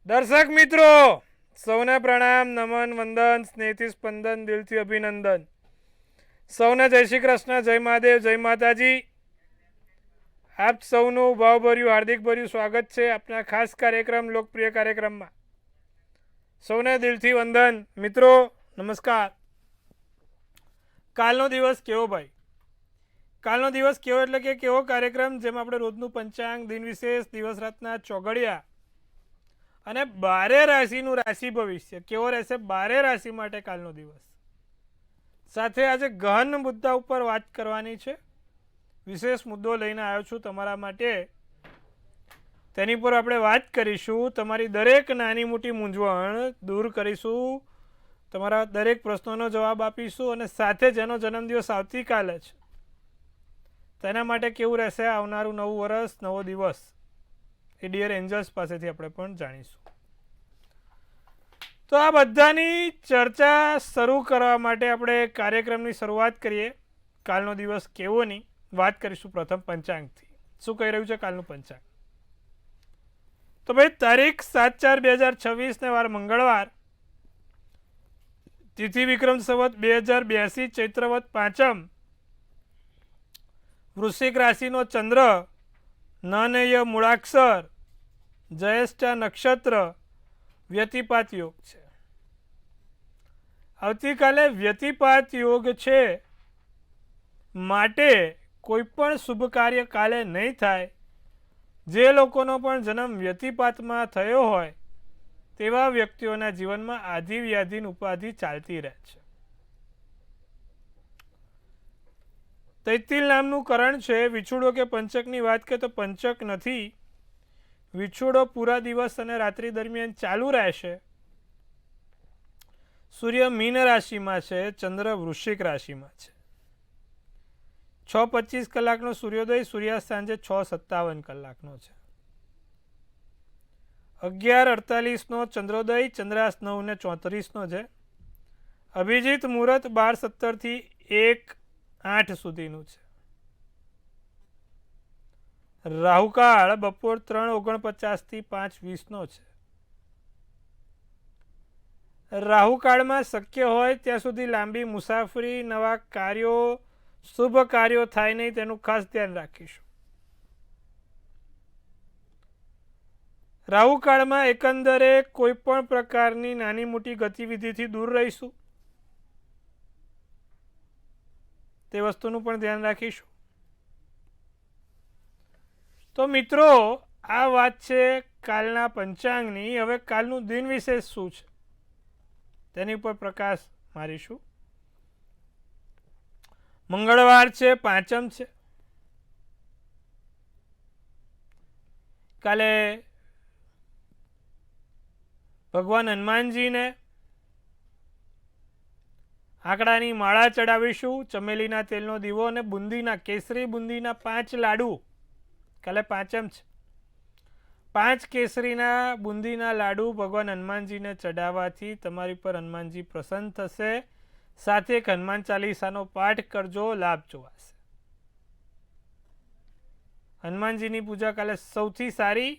દર્શક મિત્રો સૌને પ્રણામ, નમન, વંદન, સ્નેહથી સ્પંદન, દિલથી અભિનંદન. સૌને જય શ્રી કૃષ્ણ, જય મહાદેવ, જય માતાજી. આપ સૌનું ભાવભર્યું હાર્દિકભર્યું સ્વાગત છે આપણા ખાસ કાર્યક્રમ, લોકપ્રિય કાર્યક્રમમાં. સૌને દિલથી વંદન. મિત્રો નમસ્કાર. કાલનો દિવસ કેવો ભાઈ? કાલનો દિવસ કેવો એટલે કે કેવો કાર્યક્રમ જેમાં આપણે રોજનું પંચાંગ, દિન વિશેષ, દિવસ રાતના ચોઘડિયા અને 12 રાશિનું રાશિ ભવિષ્ય કેવો રહેશે 12 રાશિ માટે કાલનો દિવસ. સાથે આજે ગહન મુદ્દા ઉપર વાત કરવાની છે. વિશેષ મુદ્દો લઈને આવ્યો છું તમારા માટે. તેની પર આપણે વાત કરીશું. તમારી દરેક નાની મોટી મૂંઝવણ દૂર કરીશું. તમારા દરેક પ્રશ્નોનો જવાબ આપીશું અને સાથે જેનો જન્મદિવસ આવતીકાલે છે તેના માટે કેવું રહેશે આવનારું નવું વર્ષ, નવો દિવસ, એ ડિયર એન્જલ્સ પાસેથી આપણે પણ જાણીશું. તો આ બધાની ચર્ચા શરૂ કરવા માટે આપણે કાર્યક્રમની શરૂઆત કરીએ. કાલનો દિવસ કેવોની વાત કરીશું પ્રથમ પંચાંગથી. શું કહી રહ્યું છે કાલનું પંચાંગ? તો ભાઈ તારીખ 7/4/2026 ને વાર મંગળવાર, તિથિ વિક્રમ સંવત 2082, ચૈત્રવત પાંચમ, વૃશ્ચિક રાશિનો ચંદ્ર, નનય મૂળાક્ષર, જ્યેષ્ઠા નક્ષત્ર, વ્યતિપાત યોગ છે. આવતીકાલે વ્યતિપાત યોગ છે માટે કોઈ પણ શુભ કાર્ય કાલે નહીં થાય. જે લોકોનો પણ જન્મ વ્યતિપાતમાં થયો હોય તેવા વ્યક્તિઓના જીવનમાં આધિ વ્યાધિની ઉપાધિ ચાલતી રહે છે. તૈતિલ નામનું કરણ છે. વિછુડો કે પંચકની વાત કરીએ તો પંચક નથી. વિછુડો પૂરા દિવસ અને રાત્રિ દરમિયાન ચાલુ રહેશે. સૂર્ય મીન રાશિમાં છે, ચંદ્ર વૃશ્ચિક રાશિમાં છે. 6:25 કલાકનો સૂર્યોદય, સૂર્યાસ્ત સાંજે 6:57 કલાકનો છે. 11:48નો ચંદ્રોદય, ચંદ્રાસ્ત 9:34 છે. અભિજીત મુહૂર્ત 12:17 થી 1:08 સુધીનું છે. રાહુકાળ બપોર 3:49 થી 5:20 છે. રાહુકાળમાં શક્ય હોય ત્યાં સુધી લાંબી મુસાફરી, નવા કાર્યો, શુભ કાર્યો થાય નહીં તેનું ખાસ ધ્યાન રાખીશું. રાહુકાળમાં એકંદરે કોઈ પણ પ્રકારની નાની મોટી ગતિવિધિથી દૂર રહીશું. તે વસ્તુનું પણ ધ્યાન રાખીશું. તો મિત્રો આ વાત છે કાલના પંચાંગની. હવે કાલનું દિન વિશેષ શું છે તેની ઉપર પ્રકાશ મારીશું. મંગળવાર છે, પાંચમ છે. કાલે ભગવાન હનુમાનજીને આંકડાની માળા ચડાવીશું. ચમેલીના તેલનો દીવો અને બુંદીના, કેસરી બુંદીના 5 લાડુ. કાલે પાંચમ છે. 5 કેસરીના બુંદીના લાડુ ભગવાન હનુમાનજીને ચડાવવાથી તમારી પર હનુમાનજી પ્રસન્ન થશે. સાથે એક હનુમાન ચાલીસાનો પાઠ કરજો, લાભ જોવાશે. હનુમાનજીની પૂજા કાલે સૌથી સારી.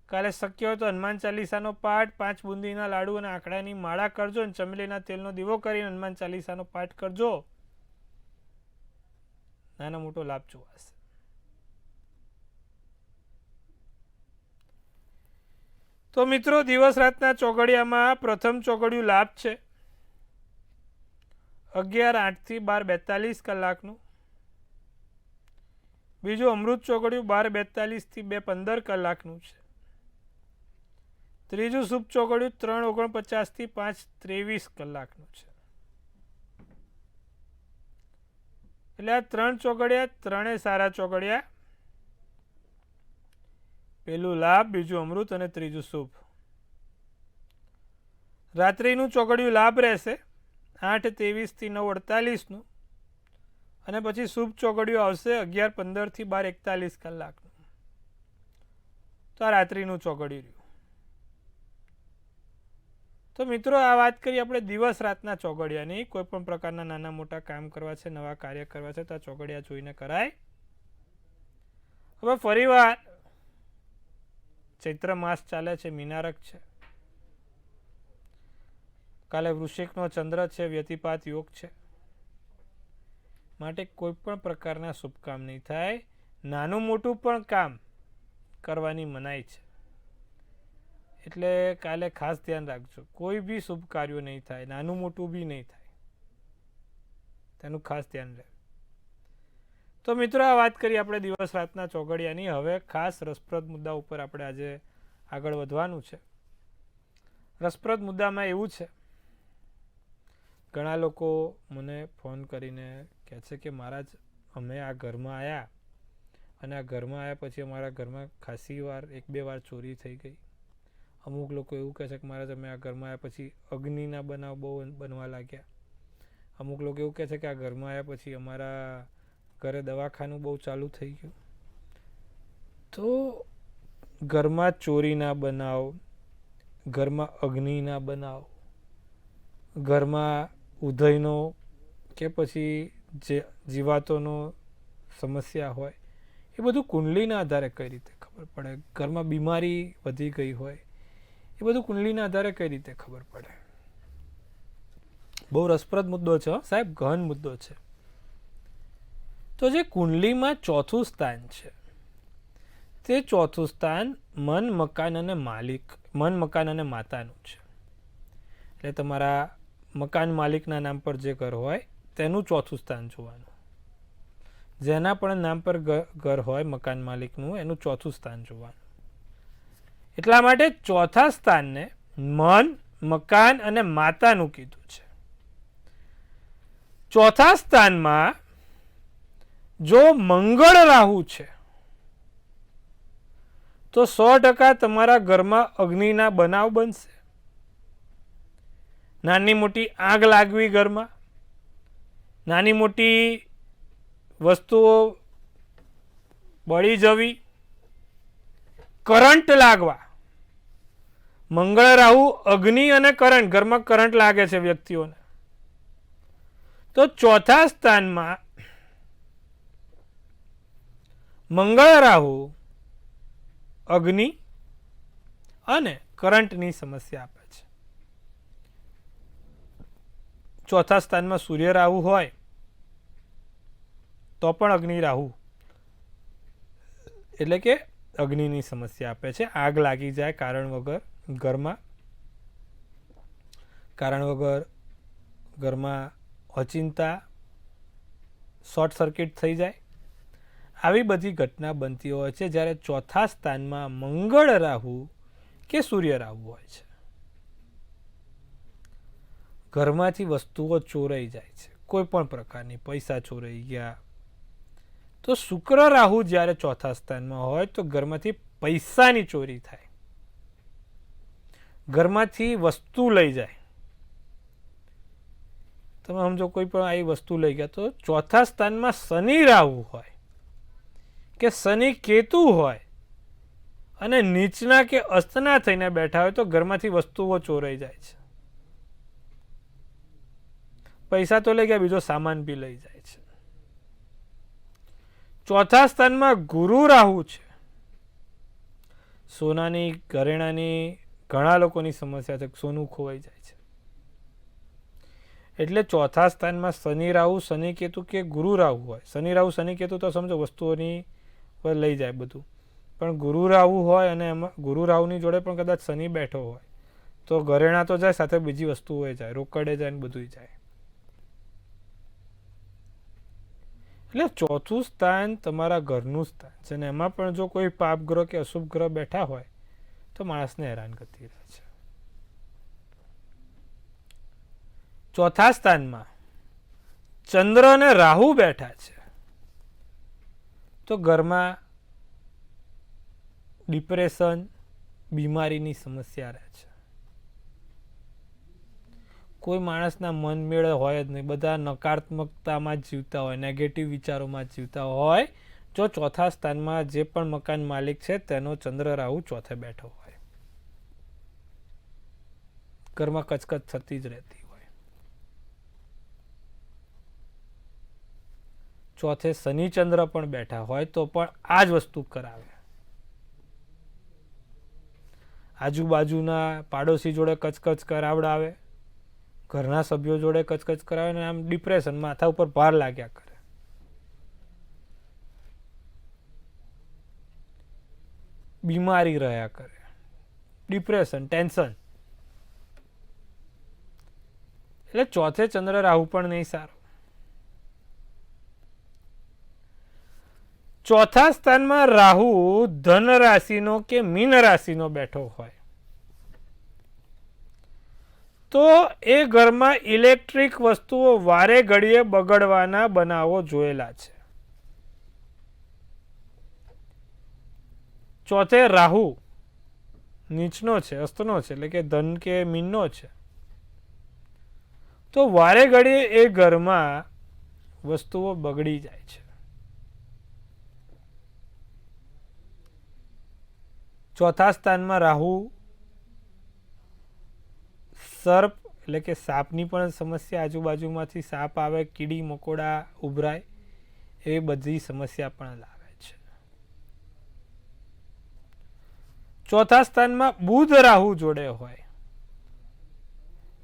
કાલે શક્ય હોય તો હનુમાન ચાલીસાનો પાઠ, 5 બુંદીના લાડુ અને આંકડાની માળા કરજો અને ચમેલીના તેલનો દીવો કરીને હનુમાન ચાલીસાનો પાઠ કરજો. નાનો મોટો લાભ જોવાશે. તો મિત્રો દિવસ રાતના ચોઘડિયામાં પ્રથમ ચોઘડિયું લાભ છે 11:08 થી 12:42 કલાકનું. બીજું અમૃત ચોઘડિયું 12:42 થી 2:15 કલાકનું છે. ત્રીજું શુભ ચોઘડિયું 3:49 થી 5:23 કલાકનું છે. એટલે આ 3 ચોઘડિયા, ત્રણે સારા ચોઘડિયા. પેલું લાભ, બીજું અમૃત અને ત્રીજું શુભ. રાત્રિનું ચોઘડિયું લાભ રહેશે 8:23 થી 9:48 અને પછી શુભ ચોઘડિયું આવશે 11:15 થી 12:41 કલાકનું. તો આ રાત્રિનું ચોઘડિયું રહ્યું. તો મિત્રો આ વાત કરી આપણે દિવસ રાતના ચોઘડિયાની. કોઈ પણ પ્રકારના નાના મોટા કામ કરવા છે, નવા કાર્ય કરવા છે તો આ ચોઘડિયા જોઈને કરાય. હવે ફરીવાર ચૈત્ર માસ ચાલે છે, મીનારક છે. કાલે વૃશ્ચિકનો ચંદ્ર છે, વ્યતિપાત યોગ છે. માટે કોઈ પણ પ્રકારના શુભ કામ નહીં થાય. નાનું મોટું પણ કામ કરવાની મનાઈ છે. એટલે કાલે ખાસ ધ્યાન રાખજો. કોઈ બી શુભ કાર્યો નહીં થાય, નાનું મોટું બી નહીં થાય, તેનું ખાસ ધ્યાન રહે. તો મિત્રો, આ વાત કરી આપણે દિવસ રાતના ચોઘડિયાની. હવે ખાસ રસપ્રદ મુદ્દા ઉપર આપણે આજે આગળ વધવાનું છે. રસપ્રદ મુદ્દામાં એવું છે, ઘણા લોકો મને ફોન કરીને કહે છે કે મહારાજ, અમે આ ઘરમાં આવ્યા અને આ ઘરમાં આવ્યા પછી અમારા ઘરમાં ખાસી વાર 1-2 વાર ચોરી થઈ ગઈ. અમુક લોકો એવું કહે છે કે મહારાજ, અમે આ ઘરમાં આવ્યા પછી અગ્નિના બનાવ બહુ બનવા લાગ્યા. અમુક લોકો એવું કહે છે કે આ ઘરમાં આવ્યા પછી અમારા ઘરે દવાખાનું બહુ ચાલુ થઈ ગયું. તો ઘરમાં ચોરીના બનાવ, ઘરમાં અગ્નિના બનાવ, ઘરમાં ઉધઈનો કે પછી જે જીવાતોનો સમસ્યા હોય, એ બધું કુંડલીના આધારે કઈ રીતે ખબર પડે? ઘરમાં બીમારી વધી ગઈ હોય, એ બધું કુંડલીના આધારે કઈ રીતે ખબર પડે? બહુ રસપ્રદ મુદ્દો છે સાહેબ, ગહન મુદ્દો છે. તો જે કુંડલીમાં ચોથું સ્થાન છે, તે ચોથું સ્થાન મન, મકાન અને મન, મકાન અને માતાનું છે. એટલે તમારા મકાન માલિકના નામ પર જે ઘર હોય તેનું ચોથું સ્થાન જોવાનું. જેના પણ નામ પર ઘર હોય મકાન માલિકનું, એનું ચોથું સ્થાન જોવાનું. એટલા માટે ચોથા સ્થાનને મન, મકાન અને માતાનું કીધું છે. ચોથા સ્થાનમાં જો મંગળ રાહુ છે તો 100% તમારા ઘરમાં અગ્નિના બનાવ બનશે. નાની મોટી આગ લાગવી, ઘરમાં નાની મોટી વસ્તુઓ બળી જવી, કરંટ લાગવા. મંગળ રાહુ, અગ્નિ અને કરંટ, ઘરમાં કરંટ લાગે છે વ્યક્તિઓને. તો ચોથા સ્થાનમાં મંગળ રાહુ અગ્નિ અને કરંટની સમસ્યા આપે છે. ચોથા સ્થાનમાં સૂર્ય રાહુ હોય તો પણ અગ્નિ રાહુ, એટલે કે અગ્નિની સમસ્યા આપે છે. આગ લાગી જાય કારણ વગર ઘરમાં, કારણ વગર ઘરમાં અચિંતા શોર્ટ સર્કિટ થઈ જાય, આવી બધી ઘટના બનતી હોય છે જ્યારે ચોથા સ્થાનમાં મંગળ રાહુ કે સૂર્ય રાહુ હોય છે. ઘરમાંથી વસ્તુઓ ચોરાઈ જાય છે, કોઈ પણ પ્રકારની, પૈસા ચોરાઈ ગયા. તો શુક્ર રાહુ જ્યારે ચોથા સ્થાનમાં હોય તો ઘરમાંથી પૈસાની ચોરી થાય, ઘરમાંથી વસ્તુ લઈ જાય. તમે સમજો, કોઈ પણ આવી વસ્તુ લઈ ગયા. તો ચોથા સ્થાનમાં શનિ રાહુ હોય કે શનિ કેતુ હોય અને નીચના કે અસ્તના થઈને બેઠા હોય તો ઘરમાંથી વસ્તુઓ ચોરાઈ જાય છે. પૈસા તો લઈ ગયા, બીજો સામાન બી લઈ જાય છે. ચોથા સ્થાનમાં ગુરુ રાહુ છે. સોનાની, ઘરેણાની ઘણા લોકોની સમસ્યા છે, સોનું ખોવાઈ જાય છે. એટલે ચોથા સ્થાનમાં શનિ રાહુ, શનિ કેતુ કે ગુરુ રાહુ હોય. શનિ રાહુ, શનિ કેતુ તો સમજો વસ્તુઓની લઈ જાય બધું. પણ ગુરુ રાહુ હોય અને એમાં ગુરુ રાહુની જોડે પણ કદાચ શનિ બેઠો હોય તો ઘરેણા તો જાય, સાથે બીજી વસ્તુઓ જાય, રોકડે જાય ને બધું જાય. એટલે ચોથું સ્થાન તમારા ઘરનું સ્થાન છે ને એમાં પણ જો કોઈ પાપ ગ્રહ કે અશુભ ગ્રહ બેઠા હોય તો માણસને હેરાનગતિ રહે છે. ચોથા સ્થાનમાં ચંદ્ર અને રાહુ બેઠા છે તો ઘરમાં ડિપ્રેશન, બીમારીની સમસ્યા રહે છે. કોઈ માણસના મન મેળ હોય જ નહીં, બધા નકારાત્મકતામાં જ જીવતા હોય, નેગેટિવ વિચારોમાં જ જીવતા હોય. જો ચોથા સ્થાનમાં જે પણ મકાન માલિક છે તેનો ચંદ્ર રાહુ ચોથે બેઠો હોય, ઘરમાં કચકચ થતી જ રહેતી હોય. ચોથે શનિ ચંદ્ર પણ બેઠા હોય તો પણ આ જ વસ્તુ કરાવે. આજુબાજુના પાડોશી જોડે કચકચ કરાવડાવે, ઘરના સભ્યો જોડે કચકચ કરાવે ને આમ ડિપ્રેશન, માથા ઉપર ભાર લાગ્યા કરે. બીમારી રહ્યા કરે, ડિપ્રેશન, ટેન્શન. એટલે ચોથે ચંદ્ર રાહુ પણ નહીં સારો. ચોથા સ્થાનમાં રાહુ ધન રાશિનો કે મીન રાશિનો બેઠો હોય તો એ ઘરમાં ઇલેક્ટ્રિક વસ્તુઓ વારે ઘડીએ બગડવાના બનાવો જોયેલા છે. ચોથે રાહુ નીચનો છે, અસ્તનો છે, એટલે કે ધન કે મીનનો છે, તો વારે ઘડીએ એ ઘરમાં વસ્તુઓ બગડી જાય છે. ચોથા સ્થાનમાં રાહુ સર્પ એટલે કે સાપની પણ સમસ્યા, આજુબાજુમાંથી સાપ આવે, કીડી મકોડા ઉભરાય, એવી બધી સમસ્યા પણ લાવે છે. ચોથા સ્થાનમાં બુધ રાહુ જોડે હોય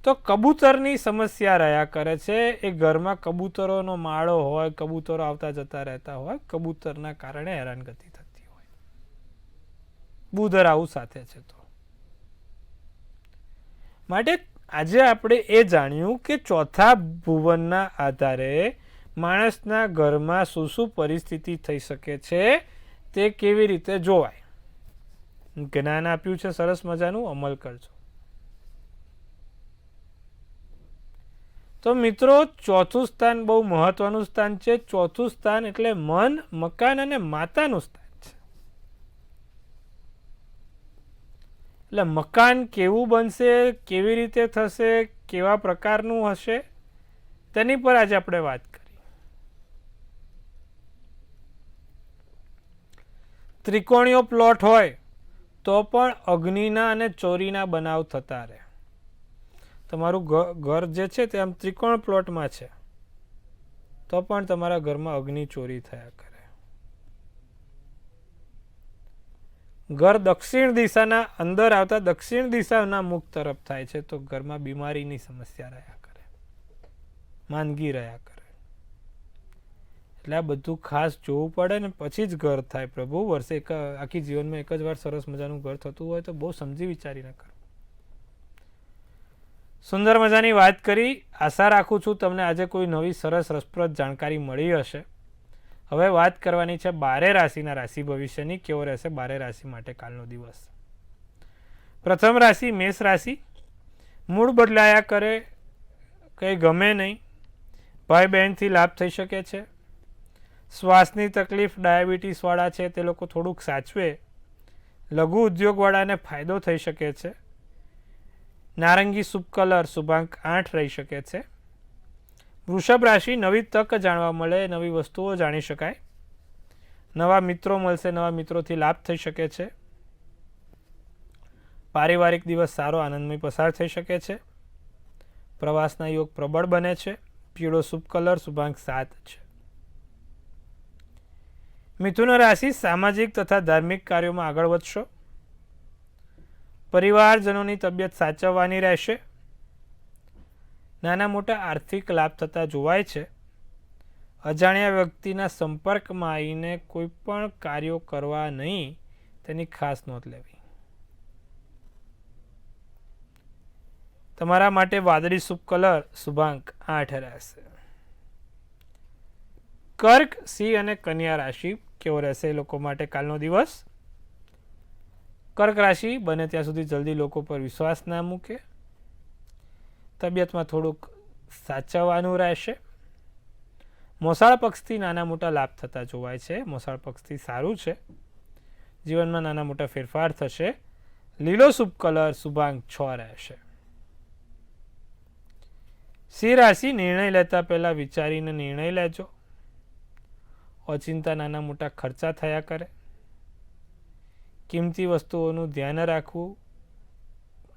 તો કબૂતરની સમસ્યા રહ્યા કરે છે. એ ઘરમાં કબૂતરોનો માળો હોય, કબૂતરો આવતા જતા રહેતા હોય, કબૂતરના કારણે હેરાનગતિ થતી હોય. બુધ રાહુ સાથે છે તો માટે આજે આપણે એ જાણ્યું કે ચોથા ભુવનના આધારે માણસના ઘરમાં શું શું પરિસ્થિતિ થઈ શકે છે તે કેવી રીતે જોવાય. જ્ઞાન આપ્યું છે સરસ મજાનું, અમલ કરજો. તો મિત્રો, ચોથું સ્થાન બહુ મહત્વનું સ્થાન છે. ચોથું સ્થાન એટલે મન, મકાન અને માતાનું સ્થાન છે. એટલે મકાન કેવું બનશે, કેવી રીતે થશે, કેવા પ્રકારનું હશે, તેની પર આજે આપણે વાત કરી. ત્રિકોણીયો પ્લોટ હોય તો પણ અગ્નિના અને ચોરીના બનાવ થતા રહે. તમારું ઘર જે છે તે આમ ત્રિકોણ પ્લોટમાં છે તો પણ તમારા ઘરમાં અગ્નિ ચોરી થયા કરે. ઘર દક્ષિણ દિશાના અંદર આવતા દક્ષિણ દિશાના મુખ તરફ થાય છે તો ઘરમાં બીમારીની સમસ્યા રહ્યા કરે, માંદગી રહ્યા કરે. એટલે આ બધું ખાસ જોવું પડે ને પછી જ ઘર થાય. પ્રભુ, વર્ષે આખી જીવનમાં એક જ વાર સરસ મજાનું ઘર થતું હોય તો બહુ સમજી વિચારીને કરો. સુંદર મજાની વાત કરી. આશા રાખું છું તમને આજે કોઈ નવી સરસ રસપ્રદ જાણકારી મળી હશે. હવે વાત કરવાની છે 12 રાશિના રાશિ ભવિષ્યની. કેવો રહેશે 12 રાશિ માટે કાલનો દિવસ. પ્રથમ રાશિ મેષ રાશિ. મૂડ બદલાયા કરે, કંઈ ગમે નહીં, ભાઈ બહેનથી લાભ થઈ શકે છે. શ્વાસની તકલીફ, ડાયાબિટીસવાળા છે તે લોકો થોડુંક સાચવે. લઘુ ઉદ્યોગવાળાને ફાયદો થઈ શકે છે. નારંગી શુભ કલર, શુભાંક 8 રહી શકે છે. વૃષભ રાશિ. નવી તક જાણવા મળે, નવી વસ્તુઓ જાણી શકાય, નવા મિત્રો મળશે, નવા મિત્રોથી લાભ થઈ શકે છે. પારિવારિક દિવસ સારો આનંદમય પસાર થઈ શકે છે. પ્રવાસના યોગ પ્રબળ બને છે. પીળો શુભ કલર, શુભાંક 7 છે. મિથુન રાશિ. સામાજિક તથા ધાર્મિક કાર્યોમાં આગળ વધશો. પરિવારજનોની તબિયત સાચવવાની રહેશે. નાના મોટા આર્થિક લાભ થતા જોવાય છે. અજાણ્યા વ્યક્તિના સંપર્કમાં આવીને કોઈ પણ કાર્યો કરવા નહીં, તેની ખાસ નોંધ લેવી. તમારા માટે વાદળી શુભ કલર, શુભાંક 8 રહેશે. કર્ક, સિંહ અને કન્યા રાશિ. કેવો રહેશે એ લોકો માટે કાલનો દિવસ? કર્ક રાશિ. બને ત્યાં સુધી જલ્દી લોકો પર વિશ્વાસ ના મૂકે. તબિયતમાં થોડુંક સાચવવાનું રહેશે. મોસાળ પક્ષથી નાના મોટા લાભ થતા જોવાય છે. મોસાળ પક્ષથી સારું છે. જીવનમાં નાના મોટા ફેરફાર થશે. લીલો શુભ કલર, શુભાંક 6 રહેશે. સિંહ રાશિ. નિર્ણય લેતા પહેલા વિચારીને નિર્ણય લેજો. ઓચિંતા નાના મોટા ખર્ચા થયા કરે. કિંમતી વસ્તુઓનું ધ્યાન રાખવું.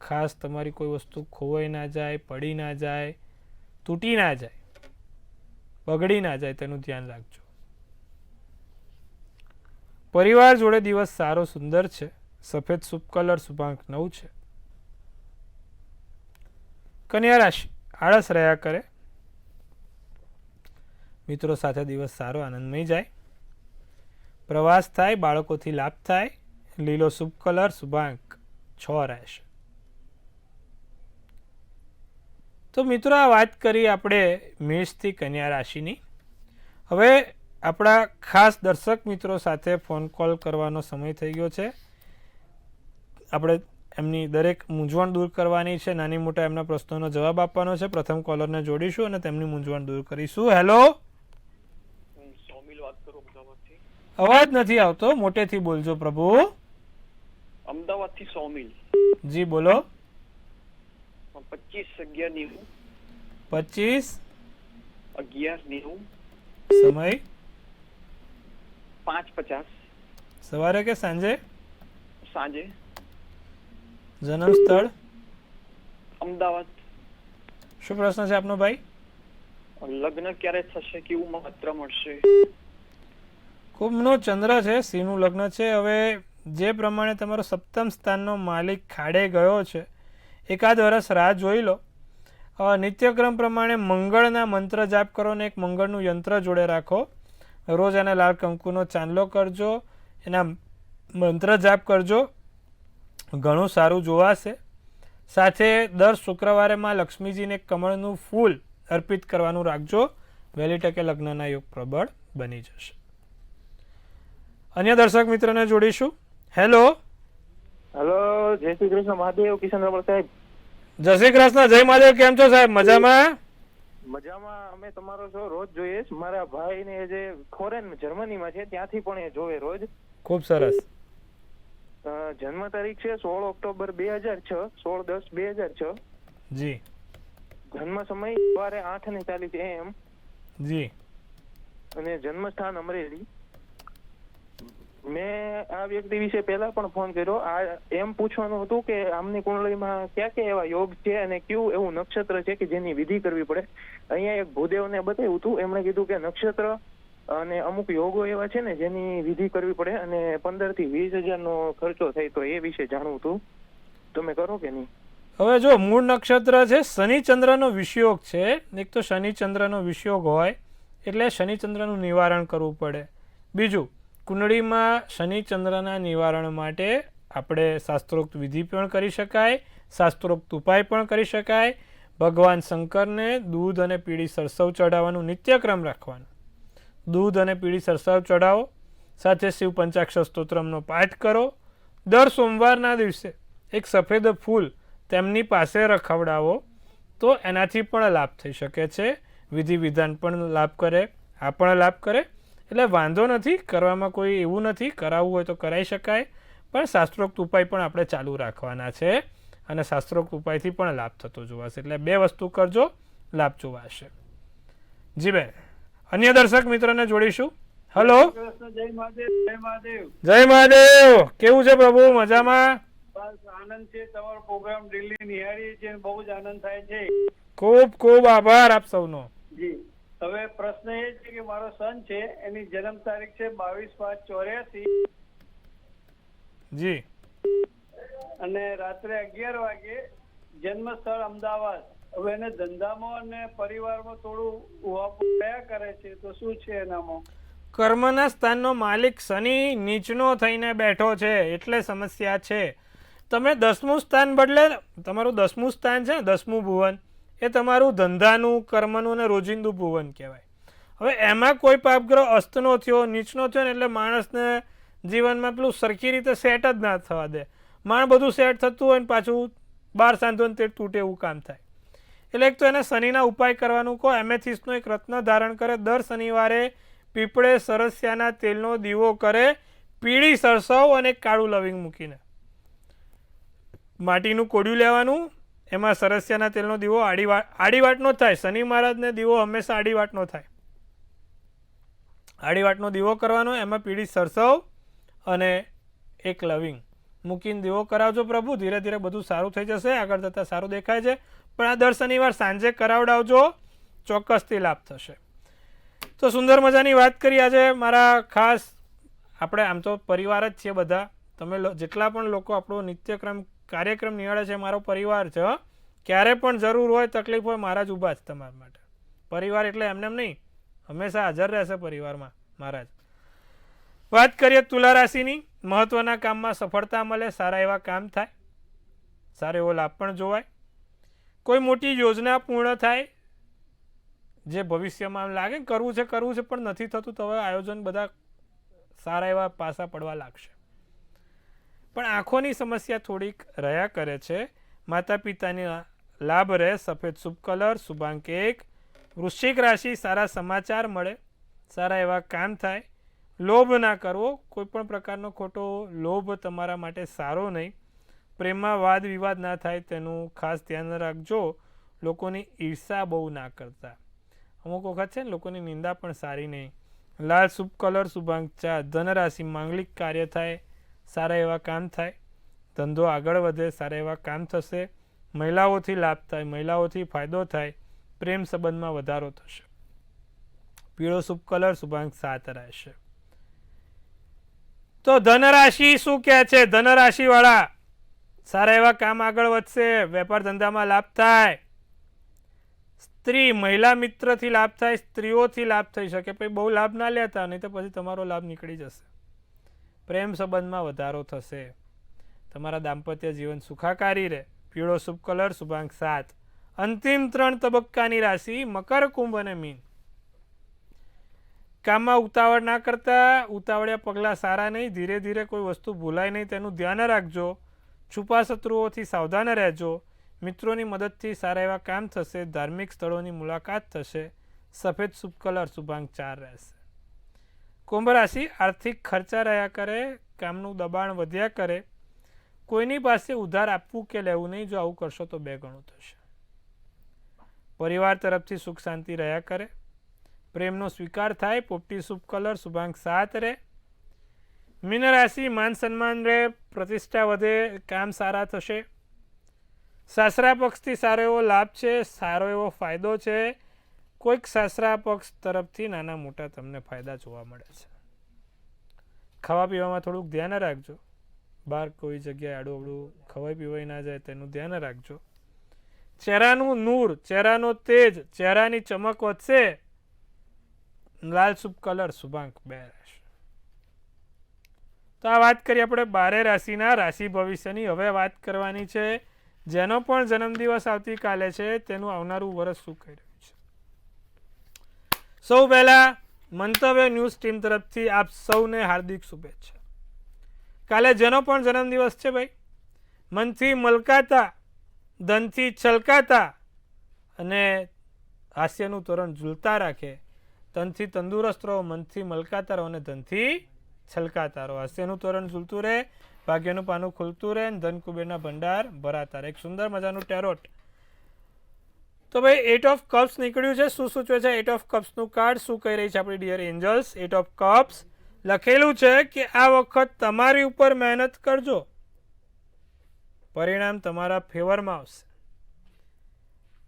ખાસ તમારી કોઈ વસ્તુ ખોવાઈ ના જાય, પડી ના જાય, તૂટી ના જાય, બગડી ના જાય, તેનું ધ્યાન રાખજો. પરિવાર જોડે દિવસ સારો સુંદર છે. સફેદ શુભ કલર, શુભાંક 9 છે. કન્યા રાશિ આળસ રહ્યા કરે, મિત્રો સાથે દિવસ સારો આનંદમય જાય, પ્રવાસ થાય, બાળકોથી લાભ થાય, લીલો શુભ કલર, શુભાંક 6 રહેશે. તો મિત્રો આ વાત કરી આપણે મેષથી કન્યા રાશિની. હવે આપણા ખાસ દર્શક મિત્રો સાથે ફોન કોલ કરવાનો સમય થઈ ગયો છે. આપણે એમની દરેક મૂંઝવણ દૂર કરવાની છે, નાની મોટા એમના પ્રશ્નોનો જવાબ આપવાનો છે. પ્રથમ કોલરને જોડીશું અને તેમની મૂંઝવણ દૂર કરીશું. હેલો, અવાજ નથી આવતો, મોટેથી બોલજો પ્રભુ. અમદાવાદથી સોમિલ. જી બોલો. 25/11/90. 25/11/90. 11/90. સમય 5:50. સવારે કે સાંજે? સાંજે. જન્મ સ્થળ? અમદાવાદ. શું પ્રશ્ન છે આપનો ભાઈ? લગ્ન ક્યારે થશે, કેવું માત્ર મળશે? કુંભનો ચંદ્ર છે, સિંહનું લગ્ન છે. હવે જે પ્રમાણે તમારો સપ્તમ સ્થાનનો માલિક ખાડે ગયો છે, એકાદ વર્ષ રાહ જોઈ લો. નિત્યક્રમ પ્રમાણે મંગળના મંત્ર જાપ કરો ને એક મંગળનું યંત્ર જોડે રાખો. રોજ એને લાલ કંકુનો ચાંદલો કરજો, એના મંત્ર જાપ કરજો, ઘણું સારું જોવાશે. સાથે દર શુક્રવારે માં લક્ષ્મીજીને કમળનું ફૂલ અર્પિત કરવાનું રાખજો. વહેલી તકે લગ્નના યોગ પ્રબળ બની જશે. અન્ય દર્શક મિત્રને જોડીશું. હેલો. હેલો, જય શ્રી કૃષ્ણ મહાદેવ. કિશન રાવળ સાહેબ. જય શ્રી કૃષ્ણ, જય મહાદેવ. કેમ છો સાહેબ? મજામાં? મજામાં. અમે તમારો શો રોજ જોઈએ છે. મારા ભાઈ ને જે ફોરેન જર્મનીમાં છે ત્યાંથી પણ એ જોવે રોજ. ખૂબ સરસ. જન્મ તારીખ છે 16 ઓક્ટોબર 2006, 16/10/2006. જી. જન્મ સમય સવારે 8:40 AM. જી. અને જન્મ સ્થાન અમરેલી. મેં આ વ્યક્તિ વિશે પહેલા પણ ફોન કર્યો. આ એમ પૂછવાનું હતું કે આમની કુંડળીમાં કયા કયા એવા યોગ છે અને કયું એવું નક્ષત્ર છે કે જેની વિધિ કરવી પડે. અહીંયા એક ભૂદેવને બતાવ્યું હતું, એમણે કીધું કે નક્ષત્ર અને અમુક યોગો એવા છે ને જેની વિધિ કરવી પડે અને 15,000 થી 20,000 ખર્ચો થાય. તો એ વિશે જાણવું હતું, તમે કરો કે નહીં? હવે જો મૂળ નક્ષત્ર છે, શનિચંદ્રનો વિષયોગ છે. એક તો શનિચંદ્રનો વિષયોગ હોય એટલે શનિચંદ્રનું નિવારણ કરવું પડે. બીજું, કુંડળીમાં શનિચંદ્રના નિવારણ માટે આપણે શાસ્ત્રોક્ત વિધિ પણ કરી શકાય, શાસ્ત્રોક્ત ઉપાય પણ કરી શકાય. ભગવાન શંકરને દૂધ અને પીળી સરસવ ચડાવવાનું નિત્યક્રમ રાખવાનું. દૂધ અને પીળી સરસવ ચડાવો, સાથે શિવ પંચાક્ષર સ્તોત્રમનો પાઠ કરો. દર સોમવારના દિવસે એક સફેદ ફૂલ તેમની પાસે રખવડાવો તો એનાથી પણ લાભ થઈ શકે છે. વિધિ વિધાન પણ લાભ કરે, આ પણ લાભ કરે. એટલે વાંધો નથી, કરવામાં કોઈ એવું નથી. કરાવવું હોય તો કરાવી શકાય, પણ શાસ્ત્રોક્ત ઉપાય પણ આપણે ચાલુ રાખવાના છે અને શાસ્ત્રોક્ત ઉપાયથી પણ લાભ થતો જોવાશે. એટલે બે વસ્તુ કરજો, લાભ જોવાશે. જી બેન, અન્ય દર્શક મિત્રને જોડીશું. હેલો. જય મહાદેવ. જય મહાદેવ. જય મહાદેવ. કેવું છે પ્રભુ? મજામાં? બસ આનંદ છે. તમારો પ્રોગ્રામ દિલ્હી નિહાળી છે, બહુ જ આનંદ થાય છે. ખૂબ ખૂબ આભાર આપ સૌનો. જી. હવે પ્રશ્ન એ છે કે મારો સન છે, એની જન્મ તારીખ છે 22/5/84 જી. અને રાત્રે 11 વાગે. જન્મ સ્થળ અમદાવાદ. હવે એને ધંધામાં અને પરિવારમાં થોડું ઉહાપોહ થયા કરે છે, તો શું છે એનામાં? કર્મના સ્થાનનો માલિક શનિ નીચનો થઈને બેઠો છે એટલે સમસ્યા છે. તમે 10મું સ્થાન બદલે, તમારું 10મું સ્થાન છે ને, 10મું ભુવન, એ તમારું ધંધાનું, કર્મનું અને રોજિંદુ ભુવન કહેવાય. હવે એમાં કોઈ પાપગ્રહ અસ્તનો થયો, નીચનો થયો ને એટલે માણસને જીવનમાં પેલું સરખી રીતે સેટ જ ના થવા દે. માણ બધું સેટ થતું હોય ને પાછું 12 સાંધો તે તૂટે એવું કામ થાય. એટલે એક તો એને શનિના ઉપાય કરવાનું કહો. એમેથિસ્ટનો એક રત્ન ધારણ કરે, દર શનિવારે પીપળે સરસ્યાના તેલનો દીવો કરે, પીળી સરસવ અને કાળું લવિંગ મૂકીને. માટીનું કોડિયું લેવાનું, એમાં સરસ્યાના તેલનો દીવો આડી વાટનો થાય. શનિ મહારાજને દીવો હંમેશા આડી વાટનો થાય. આડી વાટનો દીવો કરવાનો, એમાં પીળી સરસવ અને એક લવિંગ મૂકીને દીવો કરાવજો પ્રભુ. ધીરે ધીરે બધું સારું થઈ જશે, આગળ જતાં સારું દેખાય છે. પણ આ દર શનિવાર સાંજે કરાવડાવજો, ચોક્કસથી લાભ થશે. તો સુંદર મજાની વાત કરી આજે મારા ખાસ. આપણે આમ તો પરિવાર જ છીએ બધા, જેટલા પણ લોકો આપણો નિત્યક્રમ કાર્યક્રમ નિહાળે છે મારો પરિવાર છે. ક્યારે પણ જરૂર હોય તકલીફ હોય મહારાજ ઊભા છે તમારા માટે. પરિવાર એટલે એમને એમ નહીં, હંમેશા હાજર રહેશે પરિવારમાં મહારાજ. વાત કરીએ તુલા રાશિની. મહત્વના કામમાં સફળતા મળે, સારા એવા કામ થાય, સારો એવો લાભ પણ જોવાય. કોઈ મોટી યોજના પૂર્ણ થાય જે ભવિષ્યમાં લાગે કરવું છે પણ નથી થતું, તો હવે આયોજન બધા સારા એવા પાસા પડવા લાગશે. પણ આંખોની સમસ્યા થોડીક રહ્યા કરે છે. માતા પિતાની લાભ રહે. સફેદ શુભ કલર, શુભાંક 1. વૃશ્ચિક રાશિ, સારા સમાચાર મળે, સારા એવા કામ થાય. લોભ ના કરવો, કોઈ પણ પ્રકારનો ખોટો લોભ તમારા માટે સારો નહીં. પ્રેમમાં વાદ વિવાદ ના થાય તેનું ખાસ ધ્યાન રાખજો. લોકોની ઈર્ષા બહુ ના કરતા. અમુક વખત છે ને લોકોની નિંદા પણ સારી નહીં. લાલ શુભ કલર, શુભાંક 4. ધનરાશિ, માંગલિક કાર્ય થાય, સારા એવા કામ થાય, ધંધો આગળ વધે, સારા એવા કામ થશે. મહિલાઓથી લાભ થાય, મહિલાઓથી ફાયદો થાય, પ્રેમ સંબંધમાં વધારો થશે. પીળો શુભ કલર, શુભાંક 7 રહેશે. તો ધનરાશિ શું કહે છે? ધનરાશિ વાળા સારા એવા કામ આગળ વધશે, વેપાર ધંધામાં લાભ થાય. સ્ત્રી મહિલા મિત્રથી લાભ થાય, સ્ત્રીઓથી લાભ થઈ શકે. પછી બહુ લાભ ના લેતા, નહીં તો પછી તમારો લાભ નીકળી જશે. પ્રેમ સંબંધમાં વધારો થશે. તમારા દાંપત્ય જીવન સુખાકારી રહે. પીળો શુભ કલર, શુભાંક 7. અંતિમ 3 તબક્કાની રાશિ મકર, કુંભ અને મીન. કામમાં ઉતાવળ ના કરતા. ઉતાવળિયા પગલાં સારા નહીં. ધીરે ધીરે કોઈ વસ્તુ ભૂલાય નહીં તેનું ધ્યાન રાખજો. છુપા શત્રુઓથી સાવધાન રહેજો. મિત્રોની મદદથી સારા એવા કામ થશે. ધાર્મિક સ્થળોની મુલાકાત થશે. સફેદ શુભ કલર, શુભાંક 4 રહેશે. કુંભ રાશિ, આર્થિક ખર્ચા રહ્યા કરે, કામનું દબાણ વધ્યા કરે. કોઈની પાસે ઉધાર આપવું કે લેવું નહીં. જો આવું કરશો તો 2 ગણું થશે. પરિવાર તરફથી સુખ શાંતિ રહ્યા કરે. પ્રેમનો સ્વીકાર થાય. પોપટી શુભ કલર, શુભાંક 7 રહે. મીન રાશિ, માન સન્માન રહે, પ્રતિષ્ઠા વધે, કામ સારા થશે. સાસરા પક્ષથી સારો એવો લાભ છે, સારો એવો ફાયદો છે. કોઈક સાસરા પક્ષ તરફથી નાના મોટા તમને ફાયદા જોવા મળે છે. ખાવા પીવામાં થોડુંક ધ્યાન રાખજો. બહાર કોઈ જગ્યાએ આડું અવડું ખવાઈ પીવાઈ ના જાય તેનું ધ્યાન રાખજો. ચહેરાનું નૂર, ચહેરાનો તેજ, ચહેરાની ચમક વધશે. લાલ શુભ કલર, શુભાંક 2 રહેશે. તો આ વાત કરી આપણે 12 રાશિના રાશિ ભવિષ્યની. હવે વાત કરવાની છે જેનો પણ જન્મદિવસ આવતીકાલે છે તેનું આવનારું વર્ષ શું કહી રહ્યું છે. સૌ પહેલા મંતવ્ય ન્યૂઝ ટીમ તરફથી આપ સૌને હાર્દિક શુભેચ્છા. કાલે જેનો પણ જન્મદિવસ છે ભાઈ, મનથી મલકાતા, ધનથી છલકાતા અને હાસ્યનું તોરણ ઝૂલતા રાખે. તનથી તંદુરસ્ત રહો, મનથી મલકાતા રહો અને ધનથી છલકાતા રહો. હાસ્યનું તોરણ ઝૂલતું રહે, ભાગ્યનું પાનું ખુલતું રહે, ધન કુબેરના ભંડાર ભરાતા રહે. એક સુંદર મજાનું ટેરોટ. તો ભાઈ 8 ઓફ કપ્સ નીકળ્યું છે. શું સૂચવે છે 8 ઓફ કપ્સનું કાર્ડ? શું કહી રહી છે આપણી ડિયર એન્જલ્સ? 8 ઓફ કપ્સ લખેલું છે કે આ વખત તમારી ઉપર મહેનત કરજો, પરિણામ તમારા ફેવરમાં આવશે.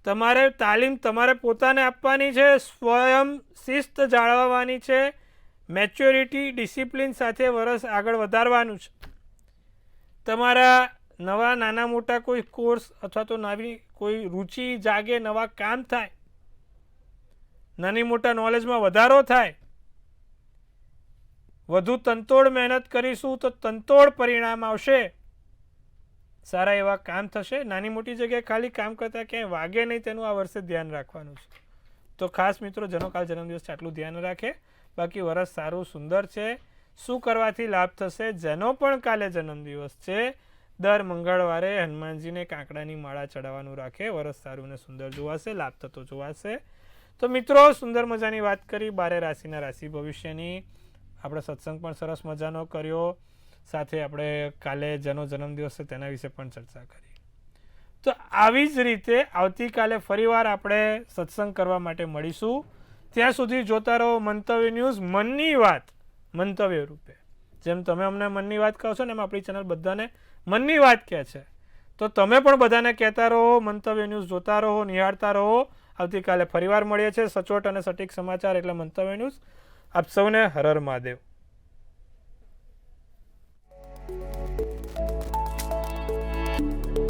તમારે તાલીમ તમારે પોતાને આપવાની છે. સ્વયં શિસ્ત જાળવવાની છે. મેચ્યોરિટી, ડિસિપ્લિન સાથે વર્ષ આગળ વધારવાનું છે. તમારા નવા નાના મોટા કોઈ કોર્સ અથવા તો નવી કોઈ રુચિ જાગે, નવા કામ થાય, નાની મોટા નોલેજમાં વધારો થાય. વધુ તનતોડ મહેનત કરીશું તો તનતોડ પરિણામ આવશે. સારા એવા કામ થશે. નાની મોટી જગ્યાએ ખાલી કામ કરતા ક્યાંય વાગે નહીં તેનું આ વર્ષે ધ્યાન રાખવાનું છે. તો ખાસ મિત્રો જેનો કાલ જન્મદિવસ છે આટલું ધ્યાન રાખે. બાકી વર્ષ સારું સુંદર છે. શું કરવાથી લાભ થશે? જેનો પણ કાલે જન્મદિવસ છે દર મંગળવારે હનુમાનજીને કાંકડાની માળા ચડાવવાનું રાખે. વર્ષ સારું અને સુંદર જોવાશે, લાભ થતો જોવાશે. તો મિત્રો સુંદર મજાની વાત કરી 12 રાશિના રાશિ ભવિષ્યની. આપણે સત્સંગ પણ સરસ મજાનો કર્યો. સાથે આપણે કાલે જેનો જન્મદિવસ છે તેના વિશે પણ ચર્ચા કરી. તો આવી જ રીતે આવતીકાલે ફરીવાર આપણે સત્સંગ કરવા માટે મળીશું. ત્યાં સુધી જોતા રહો મંતવ્ય ન્યૂઝ. મનની વાત મંતવ્ય રૂપે. જેમ તમે અમને મનની વાત કહો છો ને એમ આપણી ચેનલ બધાને મનની વાત કહે છે. તો તમે પણ બધાને કહેતા રહો, મંતવ્ય ન્યૂઝ જોતા રહો, નિહાળતા રહો. આવતીકાલે ફરીવાર મળીએ છીએ સચોટ અને સટીક સમાચાર એટલે મંતવ્ય ન્યૂઝ. આપ સૌને હર હર મહાદેવ. છે.